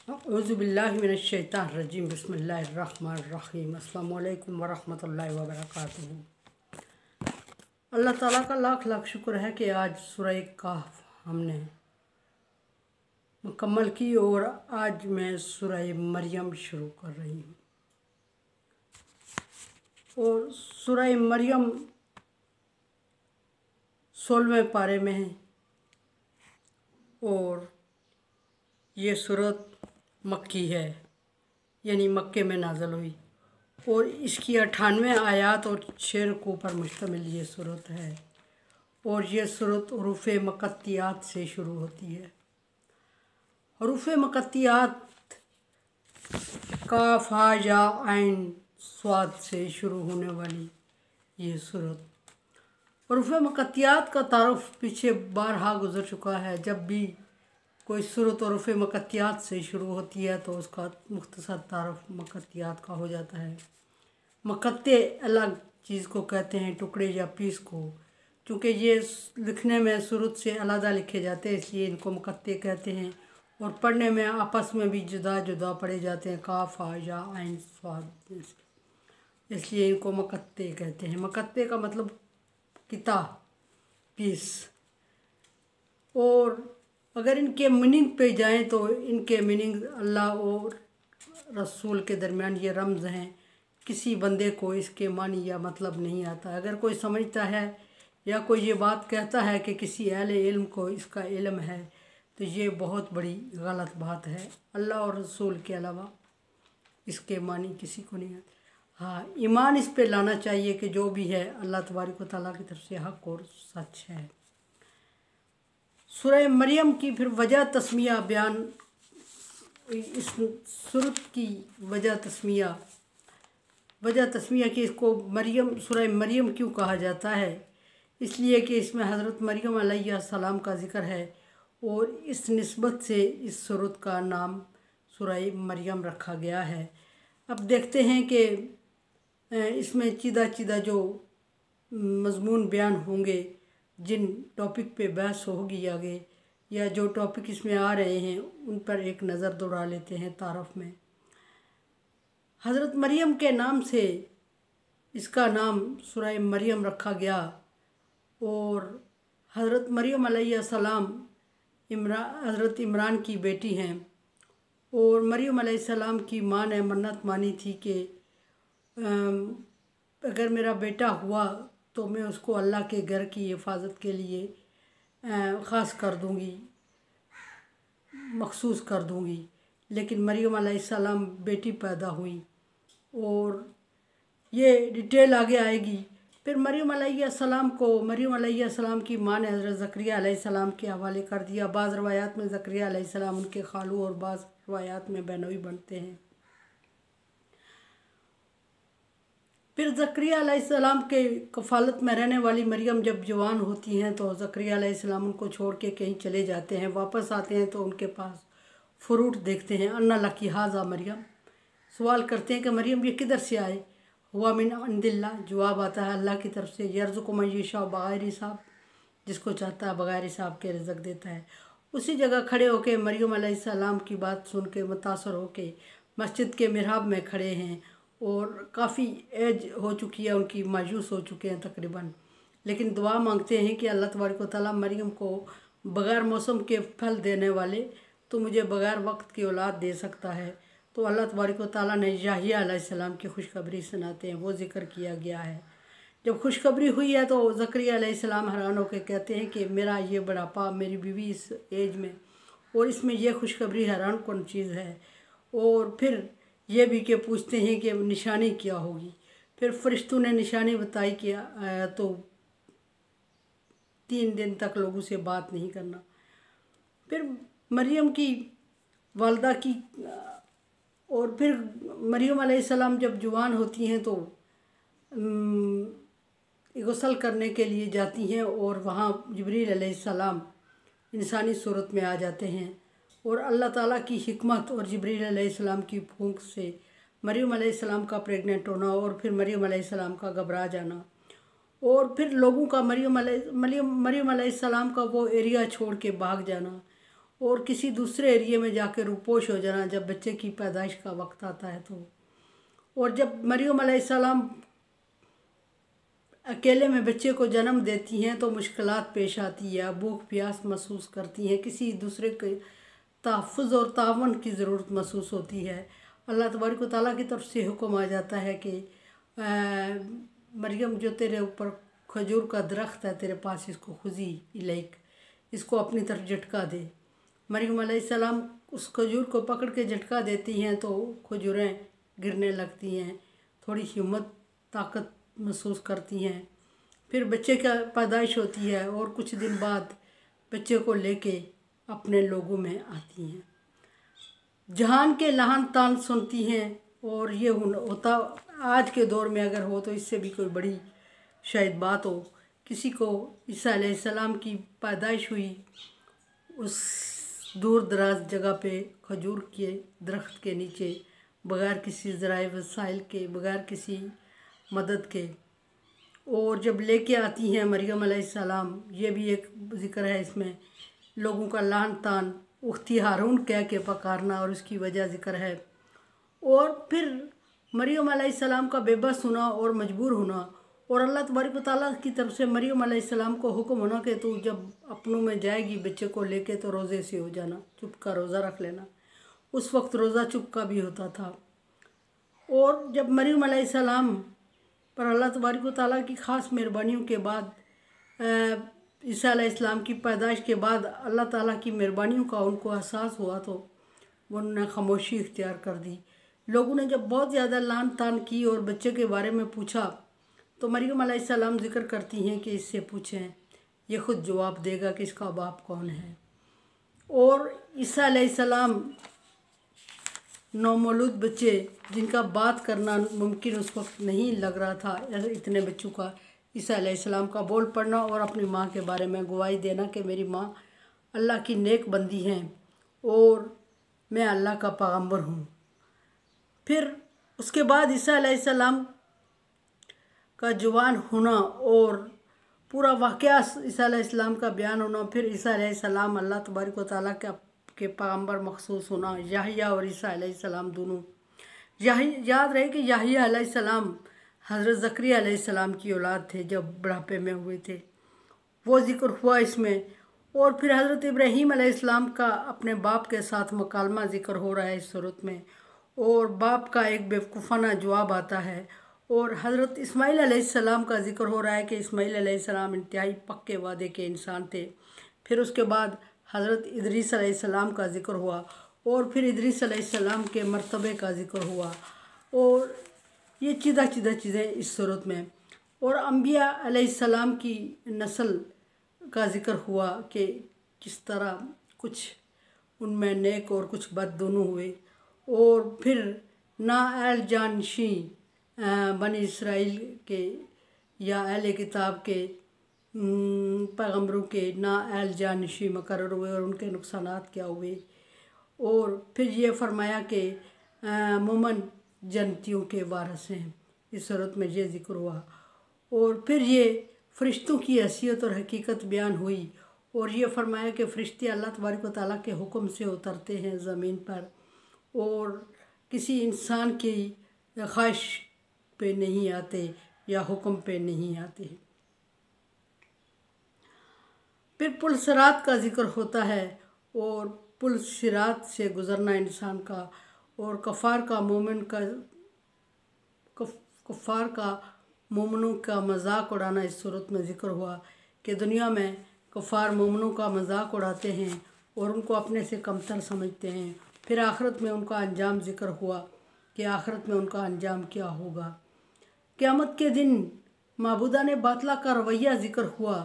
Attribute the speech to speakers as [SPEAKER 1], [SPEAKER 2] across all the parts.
[SPEAKER 1] औज़ुबिल्लाहि मिनश्शैतानिर्रजीम बिस्मिल्लाहिर्रहमानिर्रहीम अस्सलामु अलैकुम वरहमतुल्लाहि वबरकातुहू। अल्लाह ताला का लाख लाख शुक्र है कि आज सूरह कहफ हमने मुकम्मल की और आज मैं सूरह मरियम शुरू कर रही हूँ। और सूरह मरियम 16वें पारे में है और ये सूरत मक्की है, यानी मक्के में नाज़िल हुई और इसकी 98 आयात और 6 रुकू पर मुश्तमिल ये सूरत है। और ये सूरत हरूफ मुक़त्तियात से शुरू होती है। हरूफ मुक़त्तियात काफ हा या आइन स्वाद से शुरू होने वाली ये सूरत। हरूफ मुक़त्तियात का तारुफ पीछे बारहा गुज़र चुका है। जब भी कोई सूरत हरूफ मुक़त्तियात से शुरू होती है तो उसका मुख्तसर तारुफ मुक़त्तियात का हो जाता है। मुक़त्ते अलग चीज़ को कहते हैं, टुकड़े या पीस को। चूँकि ये लिखने में सूरत से अलग लिखे जाते हैं इसलिए इनको मुक़त्ते कहते हैं और पढ़ने में आपस में भी जुदा जुदा पढ़े जाते हैं, काफ हा या आइन स्वाद, इसलिए इनको मुक़त्ते कहते हैं। मुक़त्ते का मतलब किता, पीस। और अगर इनके मीनिंग पे जाएं तो इनके मीनिंग अल्लाह और रसूल के दरमियान ये रमज़ हैं। किसी बंदे को इसके मानी या मतलब नहीं आता। अगर कोई समझता है या कोई ये बात कहता है कि किसी अहले इल्म को इसका इल्म है तो ये बहुत बड़ी गलत बात है। अल्लाह और रसूल के अलावा इसके मानी किसी को नहीं आता। हाँ, ईमान इस पे लाना चाहिए कि जो भी है अल्लाह तबारक व तआला की तरफ से हक़ और सच है। सूरह मरियम की फिर वजह तस्मिया बयान, इस सूरत की वजह तस्मिया कि इसको मरियम सूरह मरियम क्यों कहा जाता है। इसलिए कि इसमें हज़रत मरियम अलैहिस्सलाम का ज़िक्र है और इस निस्बत से इस सूरत का नाम सूरह मरियम रखा गया है। अब देखते हैं कि इसमें चीदा चीदा जो मज़मून बयान होंगे, जिन टॉपिक पे बहस होगी आगे या जो टॉपिक इसमें आ रहे हैं उन पर एक नज़र दौड़ा लेते हैं तारफ़ में। हज़रत मरियम के नाम से इसका नाम सूरह मरियम रखा गया और हज़रत मरियम अलैहिस्सलाम हज़रत इमरान की बेटी हैं और मरियम अलैहिस्सलाम की माँ ने मन्नत मानी थी कि अगर मेरा बेटा हुआ तो मैं उसको अल्लाह के घर की हिफाजत के लिए ख़ास कर दूँगी, मखसूस कर दूँगी। लेकिन मरियम अलैहिस्सलाम बेटी पैदा हुई और ये डिटेल आगे आएगी। फिर मरियम अलैहिस्सलाम की माँ ने हज़रत ज़करिया अलैहिस्सलाम के हवाले कर दिया। बाज़ रवायात में ज़करिया अलैहिस्सलाम उनके खालू और बाज़ रवायात में बहनोई बनते हैं। फिर ज़करिया अलैहिस्सलाम के कफ़ालत में रहने वाली मरियम जब जवान होती हैं तो ज़करिया अलैहिस्सलाम उनको छोड़ के कहीं चले जाते हैं। वापस आते हैं तो उनके पास फ्रूट देखते हैं। अन्ना लकी हाज़ा मरियम, सवाल करते हैं कि मरियम ये किधर से आए। हुआ मिन इंदिल्लाह, जवाब आता है अल्लाह की तरफ से। यर्ज़ुक़ु मन यशाअ बग़ैर हिसाब, जिसको चाहता है बग़ैर हिसाब के रिज़्क़ देता है। उसी जगह खड़े होके मरियम अलैहिस्सलाम की बात सुन के मुतासर होके मस्जिद के मिहराब में खड़े हैं और काफ़ी एज हो चुकी है उनकी, मायूस हो चुके हैं तकरीबन, लेकिन दुआ मांगते हैं कि अल्लाह तबारक व तआला मरियम को बग़ैर मौसम के फल देने वाले तो मुझे बग़ैर वक्त की औलाद दे सकता है। तो अल्लाह तबारक व तआला ने याहिया अलैहिस्सलाम की खुशखबरी सुनाते हैं, वो ज़िक्र किया गया है। जब खुशखबरी हुई है तो ज़करिया अलैहिस्सलाम हैरान होकर कहते हैं कि मेरा ये बुढ़ापा, मेरी बीवी इस एज में और इसमें यह खुशखबरी हैरान कौन चीज़ है। और फिर ये भी कि पूछते हैं कि निशानी क्या होगी। फिर फरिश्तों ने निशानी बताई कि तो 3 दिन तक लोगों से बात नहीं करना। फिर मरियम की वालदा की और फिर मरियम अलैहिस्सलाम जब जवान होती हैं तो गुस्ल करने के लिए जाती हैं और वहाँ जिब्रील अलैहिस्सलाम इंसानी सूरत में आ जाते हैं और अल्लाह ताला की हिकमत और जिब्रील अलैहिस्सलाम की फूंक से मरियम अलैहिस्सलाम का प्रेग्नेंट होना और फिर मरियम अलैहिस्सलाम का घबरा जाना और फिर लोगों का मरियम अलैहिस्सलाम का वो एरिया छोड़ के भाग जाना और किसी दूसरे एरिया में जाके रूपोश हो जाना जब बच्चे की पैदाइश का वक्त आता है तो। और जब मरियम अलैहिस्सलाम अकेले में बच्चे को जन्म देती हैं तो मुश्किलात पेश आती है, भूख प्यास महसूस करती हैं, किसी दूसरे के तहफ़्फ़ुज़ और तावन की ज़रूरत महसूस होती है। अल्लाह तबारक व तआला की तरफ से हुक्म आ जाता है कि मरियम जो तेरे ऊपर खजूर का दरख्त है तेरे पास, इसको खुजी इलैक, इसको अपनी तरफ झटका दे। मरियम अलैहिस्सलाम उस खजूर को पकड़ के झटका देती हैं तो खजूरें गिरने लगती हैं, थोड़ी हिम्मत ताकत महसूस करती हैं। फिर बच्चे का पैदाइश होती है और कुछ दिन बाद बच्चे को लेके अपने लोगों में आती हैं, जहान के लहान तान सुनती हैं। और ये होता आज के दौर में अगर हो तो इससे भी कोई बड़ी शायद बात हो, किसी को ईसा अलैहिस्सलाम की पैदाइश हुई उस दूर दराज जगह पे खजूर के दरख्त के नीचे, बग़ैर किसी ज़राए वसाइल के, बग़ैर किसी मदद के। और जब लेके आती हैं मरियम अलैहिस्सलाम, ये भी एक ज़िक्र है इसमें, लोगों का लान तान उख्ती हारून कह के पकारना और उसकी वजह ज़िक्र है। और फिर मरियम अलैहिस्सलाम का बेबस होना और मजबूर होना, और अल्लाह तबारक व तआला की तरफ से मरियम अलैहिस्सलाम को हुक्म होना कि तू जब अपनों में जाएगी बच्चे को लेके तो रोज़े से हो जाना, चुप का रोज़ा रख लेना। उस वक्त रोज़ा चुप का भी होता था। और जब मरियम अलैहिस्सलाम पर अल्लाह तबारक व तआला की ख़ास मेहरबानियों के बाद, ईसा अलैहिस्सलाम की पैदाइश के बाद अल्लाह ताला की मेहरबानियों का उनको एहसास हुआ तो उन्होंने खामोशी इख्तियार कर दी। लोगों ने जब बहुत ज़्यादा लान तान की और बच्चे के बारे में पूछा तो मरियम अलैहिस्सलाम जिक्र करती हैं कि इससे पूछें, ये ख़ुद जवाब देगा कि इसका बाप कौन है। और ईसा अलैहिस्सलाम नौमौलूद बच्चे जिनका बात करना मुमकिन उस वक्त नहीं लग रहा था, इतने बच्चों का ईसा अलैहिस्सलाम का बोल पढ़ना और अपनी माँ के बारे में गवाही देना कि मेरी माँ अल्लाह की नेक बंदी हैं और मैं अल्लाह का पैगंबर हूँ। फिर उसके बाद ईसा अलैहिस्सलाम का जवान होना और पूरा वाक़या ईसा अलैहिस्सलाम का बयान होना, फिर ईसा अलैहिस्सलाम अल्लाह तबारक व तआला के पैगंबर मखसूस होना, याहिया और ईसा अलैहिस्सलाम दोनों। याद रहे कि याहिया अलैहिस्सलाम हज़रत ज़करिया अलैहिस्सलाम की औलाद थे जब बुढ़ापे में हुए थे, वो ज़िक्र हुआ इसमें। और फिर हज़रत इब्राहीम अलैहिस्सलाम का अपने बाप के साथ मुकालमा ज़िक्र हो रहा है इस सूरत में, और बाप का एक बेवकूफ़ाना जवाब आता है। और हज़रत इस्माईल अलैहिस्सलाम का ज़िक्र हो रहा है कि इस्माईल अलैहिस्सलाम इंतहाई पक्के वादे के इंसान थे। फिर उसके बाद हज़रत इदरीस अलैहिस्सलाम का ज़िक्र हुआ और फिर इदरीस अलैहिस्सलाम के मर्तबे का ज़िक्र हुआ, और ये चीदा चीज़ें इस सूरत में। और अम्बिया अलैहिस्सलाम की नस्ल का ज़िक्र हुआ कि किस तरह कुछ उनमें नेक और कुछ बद दोनों हुए। और फिर ना अहल जानशी बनी इसराइल के या अहले किताब के पैगम्बरों के ना अहल जानशी मुकर्रर हुए और उनके नुकसानात क्या हुए। और फिर ये फरमाया कि मोमन जन्नतियों के वारिस हैं, इस सूरत में ये ज़िक्र हुआ। और फिर ये फ़रिश्तों की हैसियत और हकीकत बयान हुई, और ये फरमाया कि फ़रिश्ते अल्लाह तबारक व तआला के हुक्म से उतरते हैं ज़मीन पर और किसी इंसान की ख्वाहिश पे नहीं आते या हुक्म पे नहीं आते। फिर पुल सिरात का ज़िक्र होता है, और पुल सिरात से गुज़रना इंसान का, और कफ़ार का मोमिनों का मजाक उड़ाना इस सूरत में ज़िक्र हुआ कि दुनिया में कफ़ार मोमिनों का मजाक उड़ाते हैं और उनको अपने से कमतर समझते हैं। फिर आखिरत में उनका अंजाम ज़िक्र हुआ कि आखिरत में उनका अंजाम क्या होगा। क़यामत के दिन माबूदा ने बातला का रवैया ज़िक्र हुआ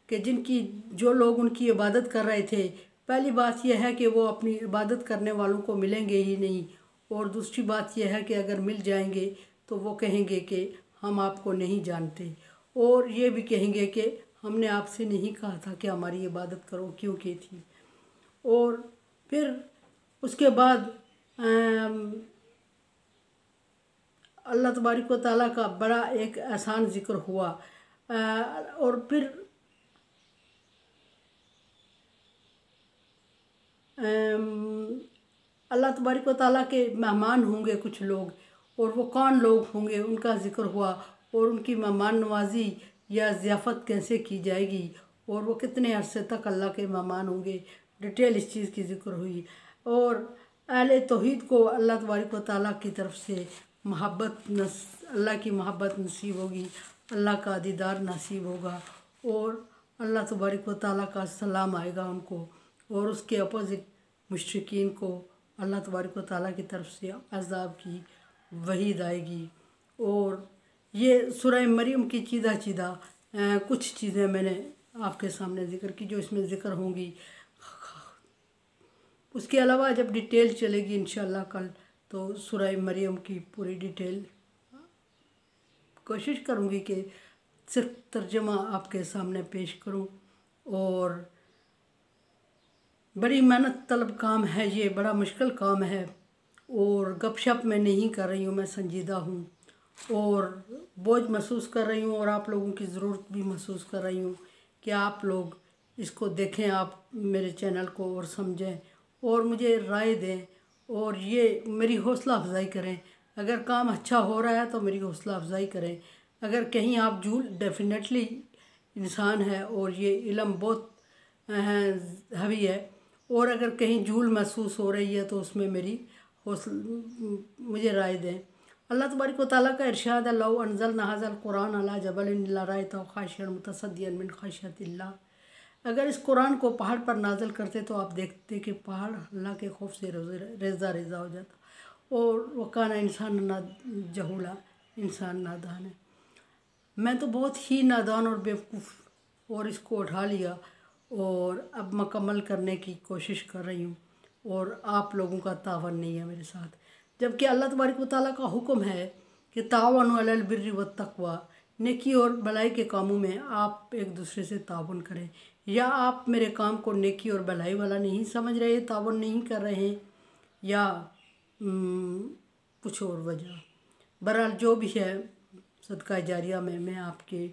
[SPEAKER 1] कि जो लोग उनकी इबादत कर रहे थे, पहली बात यह है कि वो अपनी इबादत करने वालों को मिलेंगे ही नहीं, और दूसरी बात यह है कि अगर मिल जाएंगे तो वो कहेंगे कि हम आपको नहीं जानते, और ये भी कहेंगे कि हमने आपसे नहीं कहा था कि हमारी इबादत करो, क्यों की थी। और फिर उसके बाद अल्लाह तबारक व तआला का बड़ा एक एहसान ज़िक्र हुआ। और फिर अल्लाह तबारक व तआला के मेहमान होंगे कुछ लोग, और वो कौन लोग होंगे उनका ज़िक्र हुआ, और उनकी मेहमान नवाजी या ज़ियाफ़त कैसे की जाएगी, और वो कितने अरसे तक अल्लाह के मेहमान होंगे, डिटेल इस चीज़ की ज़िक्र हुई। और अहले तौहीद को अल्लाह तबारक व तआला की तरफ से अल्लाह की मोहब्बत नसीब होगी, अल्लाह का दीदार नसीब होगा, और अल्लाह तबारक व तआला का सलाम आएगा उनको, और उसके अपोज़िट मुश्रिकीन को अल्लाह तबारक व तआला की तरफ से अज़ाब की वहीद आएगी। और ये सूरह मरियम की चीदा कुछ चीज़ें मैंने आपके सामने ज़िक्र की जो इसमें ज़िक्र होंगी। उसके अलावा जब डिटेल चलेगी इंशाअल्लाह कल, तो सूरह मरियम की पूरी डिटेल कोशिश करूँगी कि सिर्फ तर्जमा आपके सामने पेश करूँ। और बड़ी मेहनत तलब काम है ये, बड़ा मुश्किल काम है, और गपशप मैं नहीं कर रही हूँ, मैं संजीदा हूँ और बोझ महसूस कर रही हूँ, और आप लोगों की ज़रूरत भी महसूस कर रही हूँ कि आप लोग इसको देखें, आप मेरे चैनल को और समझें और मुझे राय दें, और ये मेरी हौसला अफजाई करें। अगर काम अच्छा हो रहा है तो मेरी हौसला अफजाई करें। अगर कहीं आप डेफिनेटली इंसान है और ये इल्म बहुत हवी है, और अगर कहीं झूल महसूस हो रही है तो उसमें मेरी मुझे राय दें। अल्लाह तबारक व तआला का इरशाद है, लौ अनज़लना हाज़ल कुरान अला जबलिन लरअयतहु खाशिअन मुतसद्दिअन मिन खश्यतिल्लाह। अगर इस कुरान को पहाड़ पर नाज़िल करते तो आप देखते कि पहाड़ अल्लाह के खौफ से रेज़ा रेज़ा हो जाता। और वकाना इंसान जहूला, इंसान नादान है। मैं तो बहुत ही नादान और बेवकूफ़, और इसको उठा लिया और अब मुकम्मल करने की कोशिश कर रही हूँ, और आप लोगों का तावन नहीं है मेरे साथ। जबकि अल्लाह तबारक व तआला का हुक्म है कि तावनु अलल बिर्रि व तक़वा, नेकी और भलाई के कामों में आप एक दूसरे से तावन करें। या आप मेरे काम को नेकी और भलाई वाला नहीं समझ रहे, तावन नहीं कर रहे हैं, या कुछ और वजह। बहरहाल जो भी है, सदका जारिया में मैं आपके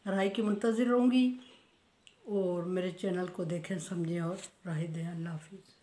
[SPEAKER 1] राय की मुंतज़िर रहूँगी, और मेरे चैनल को देखें, समझें और राय दें। अल्लाह हाफ़िज़।